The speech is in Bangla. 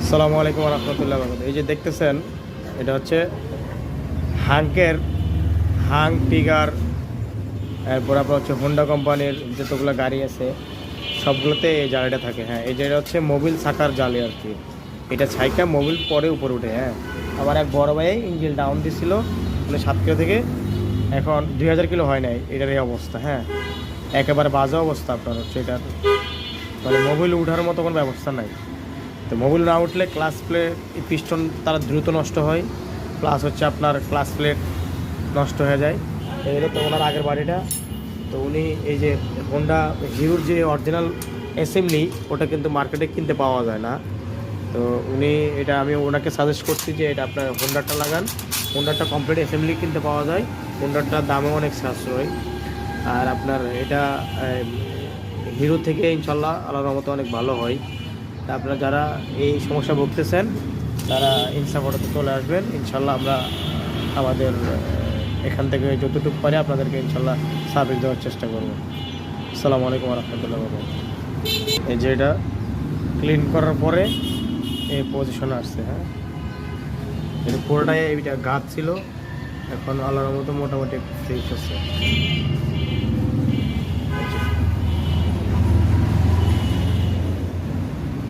আসসালামু আলাইকুম রহমতুল্লাহ বরকাতুহু। এই যে দেখতেছেন, এটা হচ্ছে হাঙ্কের হাং টিগার, এরপর আপনার হচ্ছে হোন্ডা কোম্পানির যতগুলো গাড়ি আছে সবগুলোতে এই জালিটা থাকে। হ্যাঁ, এই জায়গা হচ্ছে মোবিল সাকার জালি আর কি। এটা ছাইকা মোবিল পরে উপরে উঠে। হ্যাঁ, আমার এক বড় ভাই ইঞ্জিন ডাউন দিছিল, মানে 7 কিলো থেকে এখন 2000 কিলো হয় নাই। এটার এই অবস্থা। হ্যাঁ, একেবারে বাজে অবস্থা আপনার হচ্ছে এটার, মানে মোবিল উঠার মতো কোনো ব্যবস্থা নাই। তো মোবিল না উঠলে ক্লাস প্লেট পিস্টন তারা দ্রুত নষ্ট হয়, প্লাস হচ্ছে আপনার ক্লাস প্লেট নষ্ট হয়ে যায়। এগুলো তো ওনার আগের বাড়িটা। তো উনি এই যে হোন্ডা হিরোর যে অরিজিনাল অ্যাসেম্বলি, ওটা কিন্তু মার্কেটে কিনতে পাওয়া যায় না। তো উনি এটা, আমি ওনাকে সাজেস্ট করছি যে এটা আপনার হোন্ডাটা লাগান। হোন্ডাটা কমপ্লিট অ্যাসেম্বলি কিনতে পাওয়া যায়, হোন্ডাটার দামও অনেক সাশ্রয়। আর আপনার এটা হিরো থেকে ইনশাল্লাহ আল্লাহর রহমতে অনেক ভালো হয়। তা আপনারা যারা এই সমস্যা ভুগতেছেন তারা ইনসাফোটাতে চলে আসবেন। ইনশাল্লাহ আমরা আমাদের এখান থেকে যতটুকু পারি আপনাদেরকে ইনশাল্লাহ সার্ভিস দেওয়ার চেষ্টা করব। আসসালামু আলাইকুম রহমতুল্লাহ। এই যে এটা ক্লিন করার পরে এই পজিশনে আসছে। হ্যাঁ, এটা পুরোটাই এইটা গাছ ছিল, এখন আল্লাহর মতো মোটামুটি ফ্রেশ হচ্ছে।